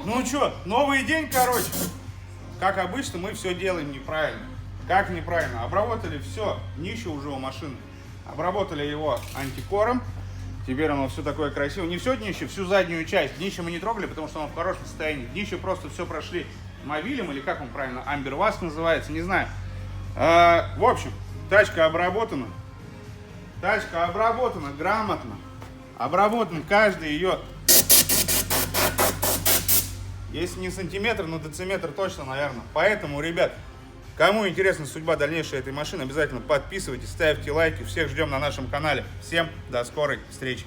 Ну что, новый день, короче. Как обычно, мы все делаем неправильно. Как неправильно? Обработали все, днище уже у машины. Обработали его антикором. Теперь оно все такое красивое. Не все днище, всю заднюю часть. Днище мы не трогали, потому что оно в хорошем состоянии. Днище просто все прошли мобилем, или как он правильно, амберваск называется, не знаю. В общем, тачка обработана. Тачка обработана грамотно. Обработан каждый ее, если не сантиметр, но дециметр точно, наверное. Поэтому, ребят, кому интересна судьба дальнейшей этой машины, обязательно подписывайтесь, ставьте лайки. Всех ждем на нашем канале. Всем до скорой встречи.